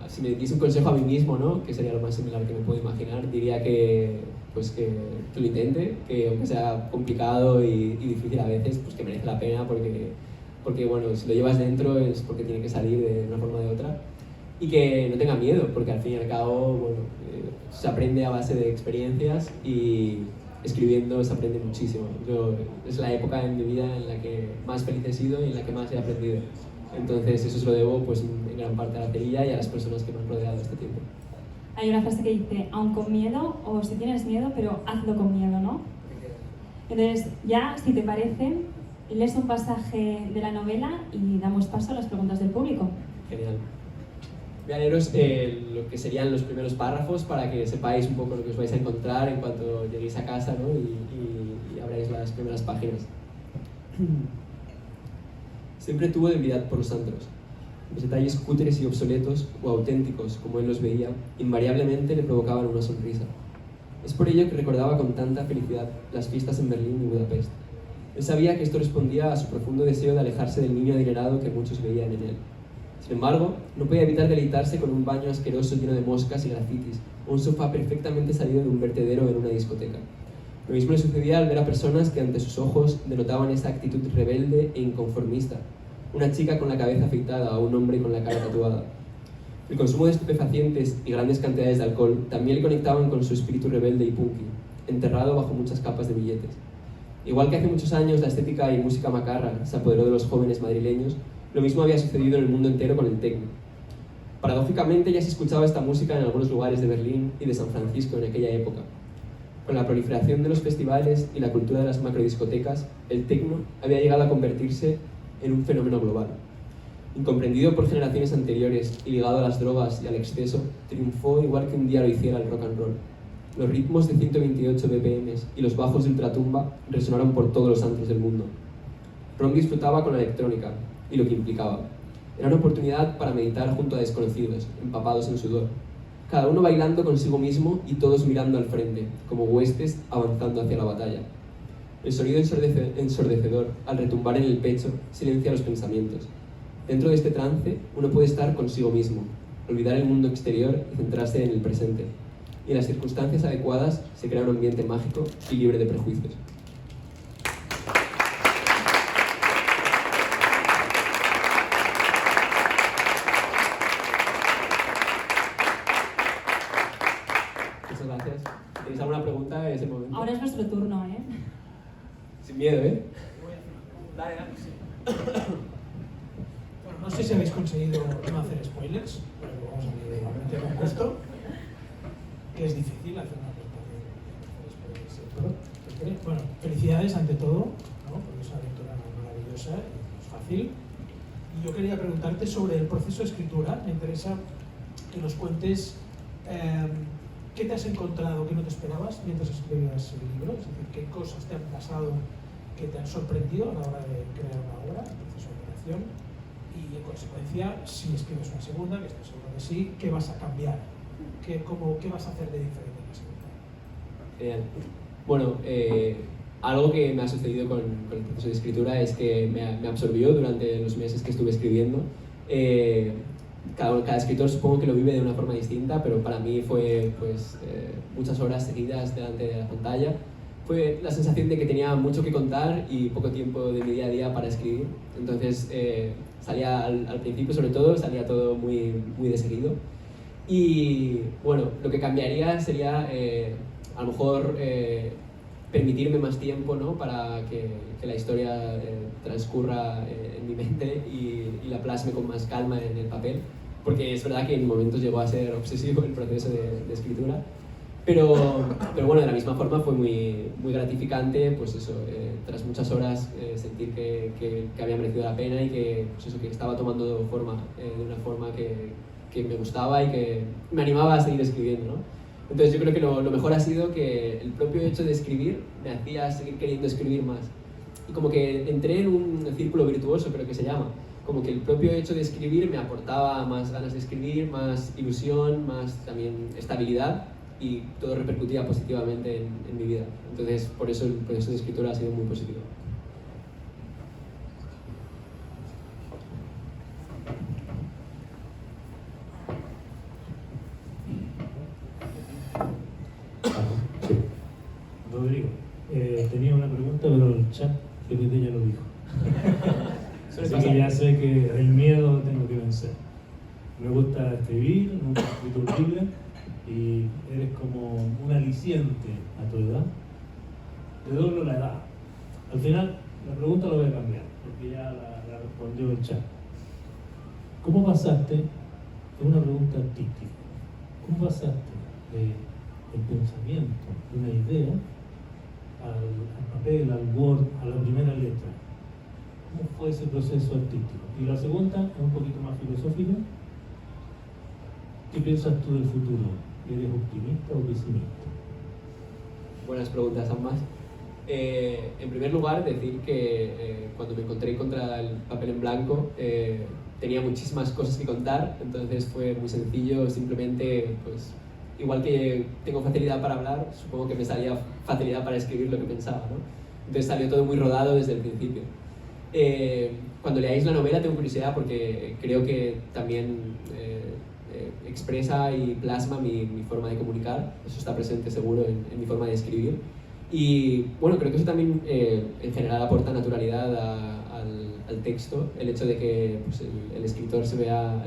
si me diese un consejo a mí mismo, ¿no? Que sería lo más similar que me puedo imaginar, diría que lo intente, que aunque sea complicado y difícil a veces, pues que merece la pena porque bueno, si lo llevas dentro es porque tiene que salir de una forma o de otra. Y que no tenga miedo, porque al fin y al cabo, bueno, se aprende a base de experiencias y escribiendo se aprende muchísimo. Es la época en mi vida en la que más feliz he sido y en la que más he aprendido. Entonces eso se lo debo pues, en gran parte a la cerilla y a las personas que me han rodeado este tiempo. Hay una frase que dice, aun con miedo, o si tienes miedo, pero hazlo con miedo, ¿no? Entonces, ya, si te parece, lees un pasaje de la novela y damos paso a las preguntas del público. Genial. Voy a leeros lo que serían los primeros párrafos para que sepáis un poco lo que os vais a encontrar en cuanto lleguéis a casa, ¿no? y abráis las primeras páginas. Siempre tuvo debilidad por los antros. Los detalles cúteres y obsoletos, o auténticos, como él los veía, invariablemente le provocaban una sonrisa. Es por ello que recordaba con tanta felicidad las fiestas en Berlín y Budapest. Él sabía que esto respondía a su profundo deseo de alejarse del niño adinerado que muchos veían en él. Sin embargo, no podía evitar deleitarse con un baño asqueroso lleno de moscas y grafitis, o un sofá perfectamente salido de un vertedero en una discoteca. Lo mismo le sucedía al ver a personas que ante sus ojos denotaban esa actitud rebelde e inconformista. Una chica con la cabeza afeitada o un hombre con la cara tatuada. El consumo de estupefacientes y grandes cantidades de alcohol también le conectaban con su espíritu rebelde y punky, enterrado bajo muchas capas de billetes. Igual que hace muchos años la estética y música macarra se apoderó de los jóvenes madrileños, lo mismo había sucedido en el mundo entero con el techno. Paradójicamente ya se escuchaba esta música en algunos lugares de Berlín y de San Francisco en aquella época. Con la proliferación de los festivales y la cultura de las macrodiscotecas, el techno había llegado a convertirse en un fenómeno global. Incomprendido por generaciones anteriores y ligado a las drogas y al exceso, triunfó igual que un día lo hiciera el rock and roll. Los ritmos de 128 BPM y los bajos de ultratumba resonaron por todos los antros del mundo. Ron disfrutaba con la electrónica y lo que implicaba. Era una oportunidad para meditar junto a desconocidos, empapados en sudor. Cada uno bailando consigo mismo y todos mirando al frente, como huestes avanzando hacia la batalla. El sonido ensordecedor, al retumbar en el pecho, silencia los pensamientos. Dentro de este trance, uno puede estar consigo mismo, olvidar el mundo exterior y centrarse en el presente. Y en las circunstancias adecuadas se crea un ambiente mágico y libre de prejuicios. Muchas gracias. ¿Tenéis alguna pregunta en ese momento? Ahora es nuestro turno, ¿eh? Sin miedo, ¿eh? Dale. Bueno, no sé si habéis conseguido no hacer spoilers, pero vamos a ver igualmente con gusto, que es difícil hacer una presentación de spoilers. Bueno, felicidades ante todo, ¿no? Porque es una aventura maravillosa y es fácil. Y yo quería preguntarte sobre el proceso de escritura. Me interesa que nos cuentes qué te has encontrado que no te esperabas mientras escribías el libro, es decir, qué cosas te han pasado que te han sorprendido a la hora de crear una obra, el proceso de creación, y en consecuencia, si escribes una segunda, que estoy seguro que sí, ¿qué vas a cambiar? ¿Qué vas a hacer de diferente en la segunda? Bueno, algo que me ha sucedido con el proceso de escritura es que me absorbió durante los meses que estuve escribiendo. cada escritor supongo que lo vive de una forma distinta, pero para mí fue pues, muchas horas seguidas delante de la pantalla. Fue la sensación de que tenía mucho que contar y poco tiempo de mi día a día para escribir. Entonces salía al principio, sobre todo, salía todo muy de seguido. Y bueno, lo que cambiaría sería a lo mejor permitirme más tiempo, ¿no? Para que la historia transcurra en mi mente y la plasme con más calma en el papel, porque es verdad que en momentos llegó a ser obsesivo el proceso de escritura, pero bueno, de la misma forma fue muy gratificante, pues eso, tras muchas horas sentir que había merecido la pena y que, pues eso, que estaba tomando forma de una forma que me gustaba y que me animaba a seguir escribiendo, ¿no? Entonces yo creo que lo mejor ha sido que el propio hecho de escribir me hacía seguir queriendo escribir más. Y como que entré en un círculo virtuoso, creo que se llama. Como que el propio hecho de escribir me aportaba más ganas de escribir, más ilusión, más también estabilidad, y todo repercutía positivamente en mi vida. Entonces por eso el proceso de escritura ha sido muy positivo. Rodrigo, tenía una pregunta, pero el chat GPT ya lo dijo. Así que ya sé que el miedo tengo que vencer. Me gusta escribir, nunca he escrito un libro, y eres como un aliciente a tu edad. Te doblo la edad. Al final, la pregunta la voy a cambiar, porque ya la respondió el chat. ¿Cómo pasaste? Es una pregunta artística. ¿Cómo pasaste del pensamiento, de una idea, al papel, al Word, a la primera letra? ¿Cómo fue ese proceso artístico? Y la segunda es un poquito más filosófica. ¿Qué piensas tú del futuro? ¿Eres optimista o pesimista? Buenas preguntas ambas. En primer lugar, decir que cuando me encontré contra el papel en blanco tenía muchísimas cosas que contar, entonces fue muy sencillo, simplemente, pues, igual que tengo facilidad para hablar, supongo que me salía facilidad para escribir lo que pensaba, ¿no? Entonces salió todo muy rodado desde el principio. Cuando leáis la novela tengo curiosidad porque creo que también expresa y plasma mi forma de comunicar, eso está presente seguro en mi forma de escribir. Y bueno, creo que eso también en general aporta naturalidad al texto, el hecho de que pues, el escritor se vea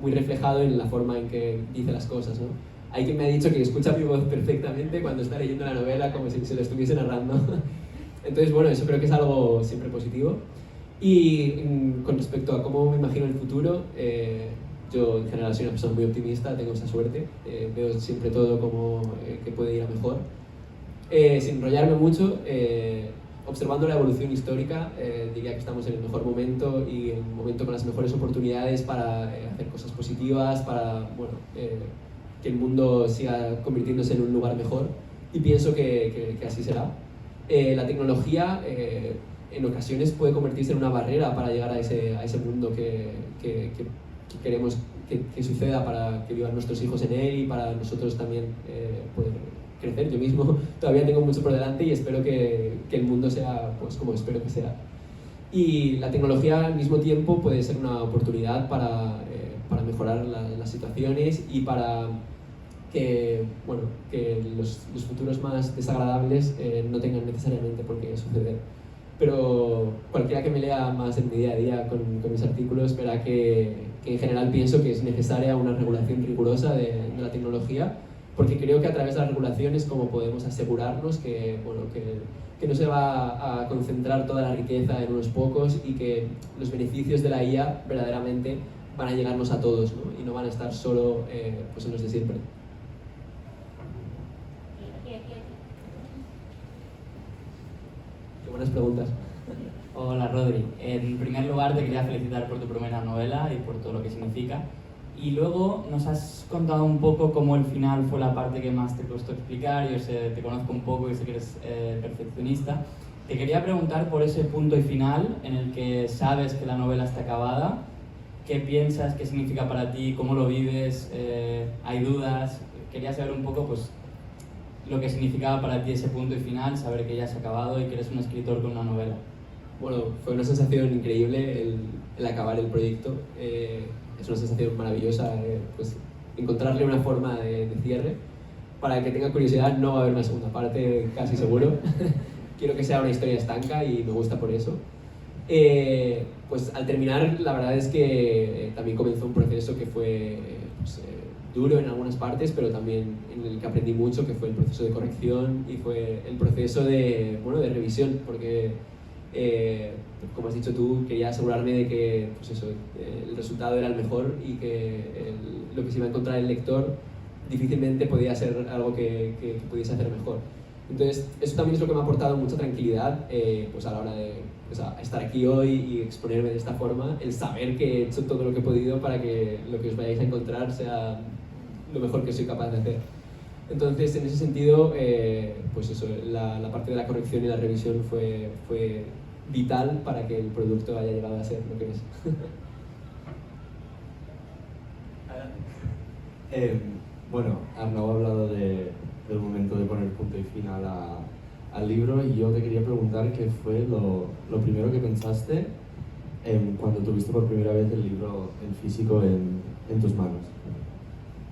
muy reflejado en la forma en que dice las cosas, ¿no? Hay quien me ha dicho que escucha mi voz perfectamente cuando está leyendo la novela como si se lo estuviese narrando. Entonces, bueno, eso creo que es algo siempre positivo. Y con respecto a cómo me imagino el futuro, yo en general soy una persona muy optimista, tengo esa suerte, veo siempre todo como que puede ir a mejor. Sin enrollarme mucho, observando la evolución histórica, diría que estamos en el mejor momento y en un momento con las mejores oportunidades para hacer cosas positivas, para bueno, que el mundo siga convirtiéndose en un lugar mejor, y pienso que así será. La tecnología en ocasiones puede convertirse en una barrera para llegar a ese mundo que queremos que suceda, para que vivan nuestros hijos en él y para nosotros también poder crecer. Yo mismo todavía tengo mucho por delante y espero que el mundo sea pues como espero que sea. Y la tecnología al mismo tiempo puede ser una oportunidad para mejorar las situaciones y para que, bueno, que los futuros más desagradables no tengan necesariamente por qué suceder. Pero cualquiera que me lea más en mi día a día con mis artículos verá que en general pienso que es necesaria una regulación rigurosa de la tecnología, porque creo que a través de las regulaciones como podemos asegurarnos que, bueno, que no se va a concentrar toda la riqueza en unos pocos y que los beneficios de la IA verdaderamente van a llegarnos a todos, ¿no? Y no van a estar solo pues en los de siempre. Qué buenas preguntas. Hola Rodri, en primer lugar te quería felicitar por tu primera novela y por todo lo que significa. Y luego nos has contado un poco cómo el final fue la parte que más te costó explicar. Yo te conozco un poco y sé que eres perfeccionista. Te quería preguntar por ese punto y final en el que sabes que la novela está acabada. ¿Qué piensas? ¿Qué significa para ti? ¿Cómo lo vives? ¿Hay dudas? Quería saber un poco pues, lo que significaba para ti ese punto y final, saber que ya se ha acabado y que eres un escritor con una novela. Bueno, fue una sensación increíble el acabar el proyecto. es una sensación maravillosa, pues encontrarle una forma de cierre. Para el que tenga curiosidad, no va a haber una segunda parte, casi seguro. Quiero que sea una historia estanca y me gusta por eso. Pues al terminar, la verdad es que también comenzó un proceso que fue duro en algunas partes, pero también en el que aprendí mucho, que fue el proceso de corrección y fue el proceso de revisión, porque como has dicho tú, quería asegurarme de que pues eso, el resultado era el mejor y que lo que se iba a encontrar el lector difícilmente podía ser algo que pudiese hacer mejor. Entonces, eso también es lo que me ha aportado mucha tranquilidad pues a la hora de estar aquí hoy y exponerme de esta forma, el saber que he hecho todo lo que he podido para que lo que os vayáis a encontrar sea lo mejor que soy capaz de hacer. Entonces, en ese sentido, pues eso, la parte de la corrección y la revisión fue vital para que el producto haya llegado a ser lo que es. Bueno, Arnau ha hablado del momento de poner punto y final al libro, y yo te quería preguntar qué fue lo primero que pensaste cuando tuviste por primera vez el libro en físico en tus manos.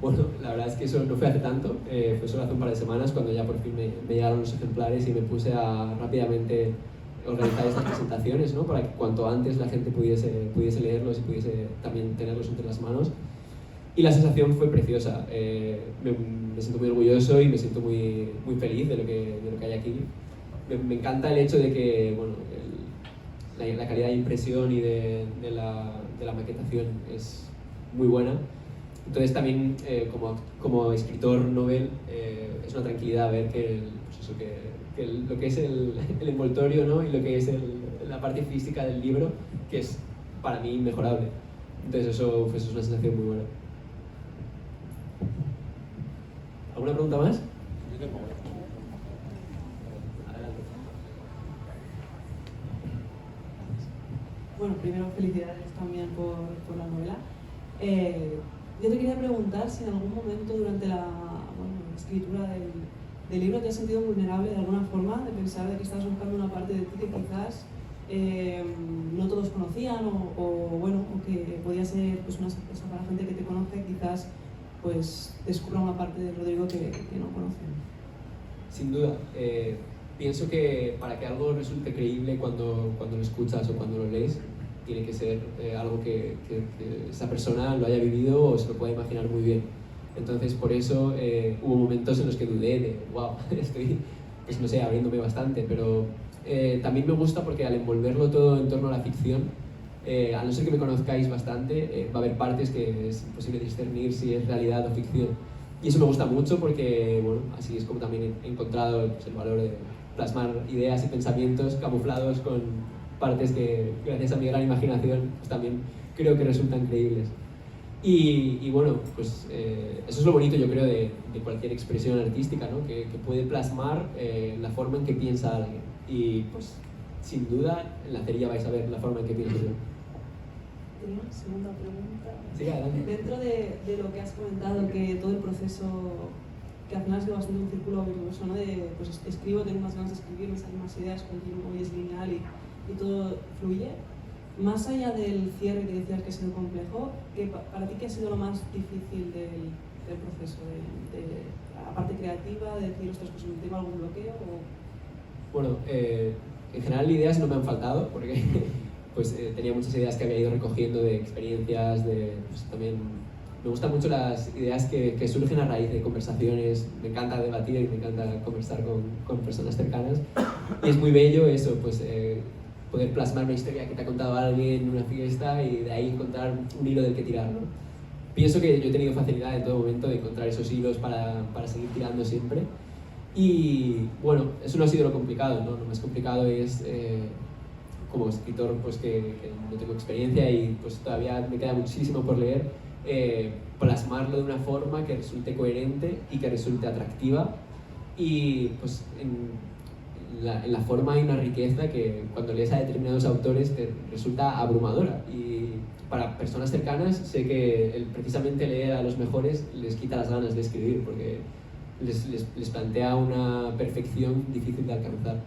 Bueno, la verdad es que eso no fue hace tanto, fue solo hace un par de semanas cuando ya por fin me llegaron los ejemplares y me puse a rápidamente organizar estas presentaciones, ¿no? Para que cuanto antes la gente pudiese leerlos y pudiese también tenerlos entre las manos. Y la sensación fue preciosa. Me siento muy orgulloso y me siento muy feliz de lo que hay aquí. Me encanta el hecho de que bueno, la calidad de impresión y de la maquetación es muy buena. Entonces también como escritor novel es una tranquilidad ver que lo que es el envoltorio, ¿no? Y lo que es la parte física del libro, que es para mí inmejorable. Entonces eso es una sensación muy buena. ¿Alguna pregunta más? Adelante. Bueno, primero felicidades también por la novela. Yo te quería preguntar si en algún momento durante la escritura del libro te has sentido vulnerable de alguna forma, de pensar de que estabas buscando una parte de ti que quizás no todos conocían o que podía ser pues, una sorpresa para la gente que te conoce, quizás pues descubra una parte de Rodrigo que no conocen. Sin duda. Pienso que para que algo resulte creíble cuando lo escuchas o cuando lo lees, tiene que ser algo que esa persona lo haya vivido o se lo pueda imaginar muy bien. Entonces, por eso hubo momentos en los que dudé de, wow, estoy, pues no sé, abriéndome bastante, pero también me gusta porque al envolverlo todo en torno a la ficción, a no ser que me conozcáis bastante, va a haber partes que es imposible discernir si es realidad o ficción. Y eso me gusta mucho porque, bueno, así es como también he encontrado pues, el valor de plasmar ideas y pensamientos camuflados con partes que, gracias a mi gran imaginación, pues también creo que resultan creíbles. Y bueno, pues eso es lo bonito, yo creo, de cualquier expresión artística, ¿no? Que puede plasmar la forma en que piensa alguien. Y pues, sin duda, en la cerilla vais a ver la forma en que pienso yo. Tenía una segunda pregunta. Sí, adelante. Dentro de lo que has comentado, que todo el proceso, que al final ha sido bastante un círculo virtuoso, ¿no? De, pues escribo, tengo más ganas de escribir, me salen más ideas, continuo y es lineal y todo fluye. Más allá del cierre que decías que ha sido complejo, ¿para ti qué ha sido lo más difícil del proceso? De la parte creativa, de decir, ostras, pues ¿tengo algún bloqueo? Bueno, en general ideas no me han faltado, porque pues, tenía muchas ideas que había ido recogiendo de experiencias, pues, también me gustan mucho las ideas que surgen a raíz de conversaciones, me encanta debatir y me encanta conversar con personas cercanas, y es muy bello eso, pues poder plasmar una historia que te ha contado alguien en una fiesta y de ahí encontrar un hilo del que tirar, ¿no? Pienso que yo he tenido facilidad en todo momento de encontrar esos hilos para seguir tirando siempre. Y bueno, eso no ha sido lo complicado, ¿no? Lo más complicado es, como escritor pues que no tengo experiencia y pues todavía me queda muchísimo por leer, plasmarlo de una forma que resulte coherente y que resulte atractiva. Y pues en la forma hay una riqueza que cuando lees a determinados autores te resulta abrumadora. Y para personas cercanas sé que precisamente leer a los mejores les quita las ganas de escribir porque les plantea una perfección difícil de alcanzar.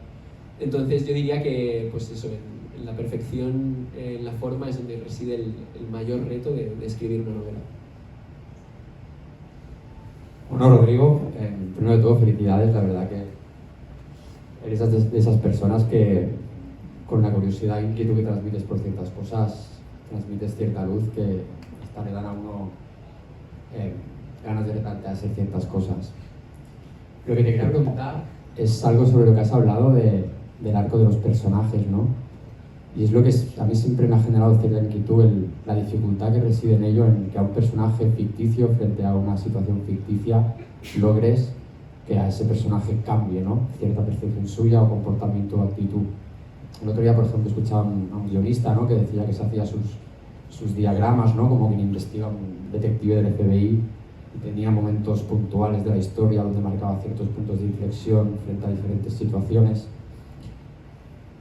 Entonces yo diría que pues eso, en la perfección en la forma es donde reside el mayor reto de escribir una novela. Bueno, Rodrigo, primero de todo, felicidades. La verdad que eres de esas personas que, con la curiosidad e inquietud que transmites por ciertas cosas, transmites cierta luz que hasta le dan a uno ganas de replantearse ciertas cosas. Lo que te quería preguntar es algo sobre lo que has hablado del arco de los personajes, ¿no? Y es lo que a mí siempre me ha generado cierta inquietud, la dificultad que reside en ello, en que a un personaje ficticio frente a una situación ficticia logres que a ese personaje cambie, ¿no? Cierta percepción suya o comportamiento o actitud. El otro día, por ejemplo, escuchaba a un guionista, ¿no? Que decía que se hacía sus diagramas, ¿no? Como quien investiga un detective del FBI y tenía momentos puntuales de la historia donde marcaba ciertos puntos de inflexión frente a diferentes situaciones.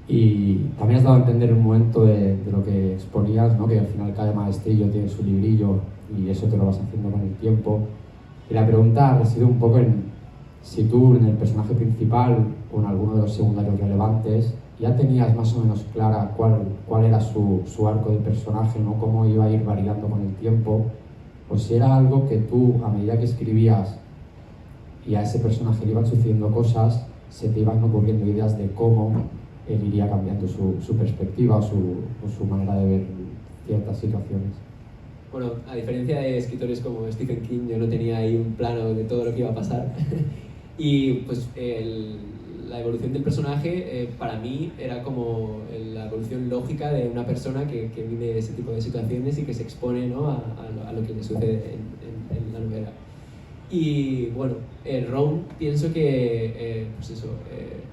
Y también has dado a entender en un momento de lo que exponías, ¿no? Que al final cada maestrillo tiene su librillo y eso te lo vas haciendo con el tiempo. Y la pregunta reside un poco en si tú en el personaje principal o en alguno de los secundarios relevantes ya tenías más o menos clara cuál era su arco de personaje, ¿no? Cómo iba a ir variando con el tiempo, o si era algo que tú, a medida que escribías y a ese personaje le iban sucediendo cosas, se te iban ocurriendo ideas de cómo él iría cambiando su perspectiva o su manera de ver ciertas situaciones. Bueno, a diferencia de escritores como Stephen King, yo no tenía ahí un plano de todo lo que iba a pasar. Y pues la evolución del personaje para mí era como la evolución lógica de una persona que vive ese tipo de situaciones y que se expone, ¿no? a lo que le sucede en la novela. Y bueno, Ron pienso que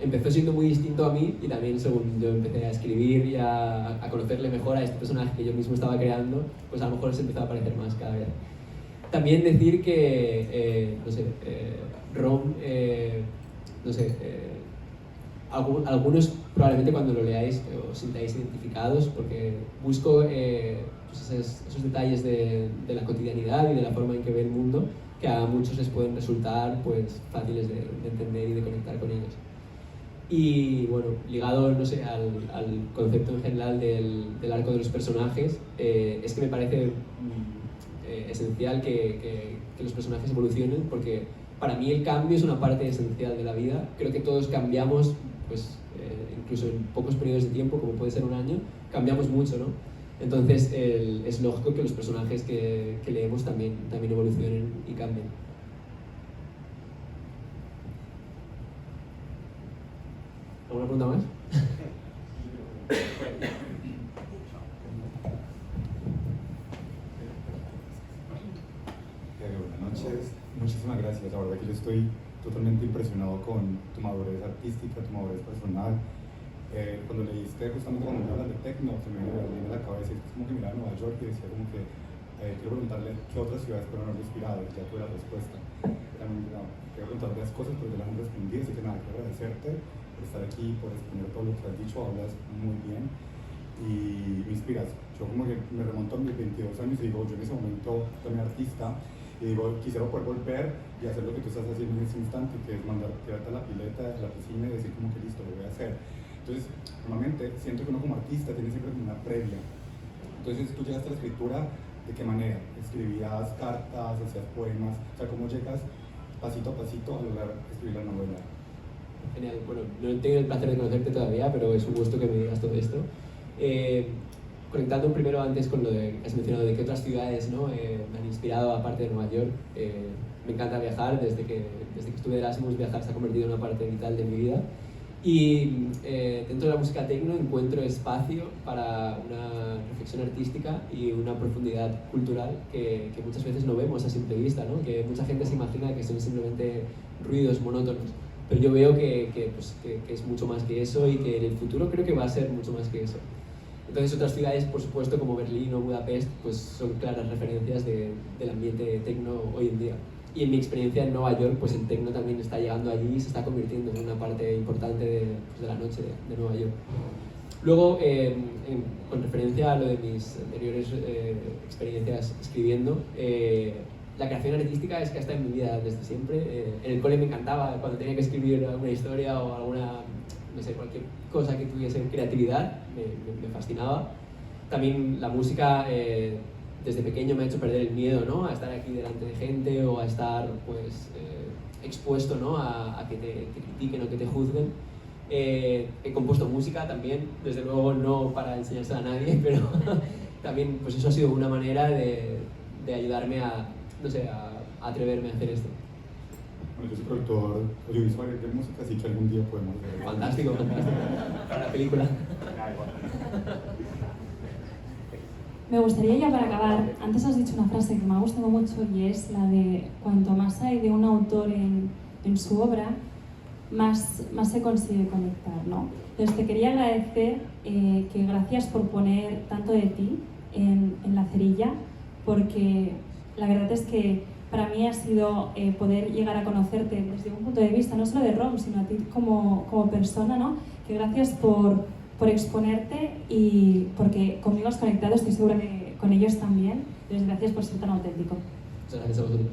empezó siendo muy distinto a mí, y también según yo empecé a escribir y a conocerle mejor a este personaje que yo mismo estaba creando, pues a lo mejor se empezó a parecer más cada vez. También decir que, Ron, algunos probablemente cuando lo leáis os sintáis identificados, porque busco pues esos detalles de la cotidianidad y de la forma en que ve el mundo, que a muchos les pueden resultar pues fáciles de entender y de conectar con ellos. Y bueno, ligado, no sé, al concepto en general del arco de los personajes, es que me parece esencial que los personajes evolucionen, porque para mí el cambio es una parte esencial de la vida. Creo que todos cambiamos, pues incluso en pocos periodos de tiempo, como puede ser un año, cambiamos mucho, ¿no? Entonces es lógico que los personajes que leemos también evolucionen y cambien. ¿Alguna pregunta más? Buenas noches, muchísimas gracias. La verdad que yo estoy totalmente impresionado con tu madurez artística, tu madurez personal. Cuando leíste, justamente cuando me hablas de techno, se me viene a la cabeza, es como que miraba a Nueva York y decía como que quiero preguntarle qué otras ciudades fueron haber inspirado, ya tuve la respuesta. También quiero preguntar varias cosas, pero ya las han respondido, así que nada, quiero agradecerte por estar aquí, por exponer todo lo que has dicho, hablas muy bien y me inspiras. Yo como que me remonto a mis 22 años y digo, yo en ese momento también artista, y digo, quisiera poder volver y hacer lo que tú estás haciendo en ese instante, que es tirarte a la pileta, a la piscina y decir como que listo, lo voy a hacer. Entonces, normalmente siento que uno como artista tiene siempre como una previa. Entonces, tú llegaste a la escritura, ¿de qué manera? ¿Escribías cartas, hacías poemas? O sea, ¿cómo llegas pasito a pasito a lograr escribir la novela? Genial, bueno, no he tenido el placer de conocerte todavía, pero es un gusto que me digas todo esto. Conectando primero antes con lo que has mencionado de que otras ciudades, ¿no? Me han inspirado aparte de Nueva York. Me encanta viajar, desde que estuve de Erasmus viajar se ha convertido en una parte vital de mi vida. Y dentro de la música techno encuentro espacio para una reflexión artística y una profundidad cultural que muchas veces no vemos a simple vista, ¿no? Que mucha gente se imagina que son simplemente ruidos monótonos, pero yo veo que es mucho más que eso, y que en el futuro creo que va a ser mucho más que eso. Entonces otras ciudades, por supuesto, como Berlín o Budapest, pues son claras referencias del ambiente techno hoy en día. Y en mi experiencia en Nueva York, pues el techno también está llegando allí y se está convirtiendo en una parte importante de la noche de Nueva York. Luego, con referencia a lo de mis anteriores experiencias escribiendo, la creación artística es que está en mi vida desde siempre. En el cole me encantaba cuando tenía que escribir alguna historia o alguna, no sé, cualquier cosa que tuviese creatividad, me fascinaba. También la música desde pequeño me ha hecho perder el miedo, ¿no? A estar aquí delante de gente o a estar pues, expuesto, ¿no? a que te critiquen o que te juzguen. He compuesto música también, desde luego no para enseñársela a nadie, pero también pues eso ha sido una manera de ayudarme a, no sé, a atreverme a hacer esto. Bueno, yo soy productor audiovisual de música, así que algún día podemos ver. Fantástico, fantástico. Para la película. Me gustaría ya para acabar, antes has dicho una frase que me ha gustado mucho y es la de cuanto más hay de un autor en su obra, más se consigue conectar, ¿no? Entonces te quería agradecer que gracias por poner tanto de ti en la cerilla, porque la verdad es que para mí ha sido poder llegar a conocerte desde un punto de vista no solo de Rom, sino a ti como persona, ¿no? Que gracias por exponerte y porque conmigo has conectado, estoy segura que con ellos también. Entonces gracias por ser tan auténtico. Muchas gracias a vosotros.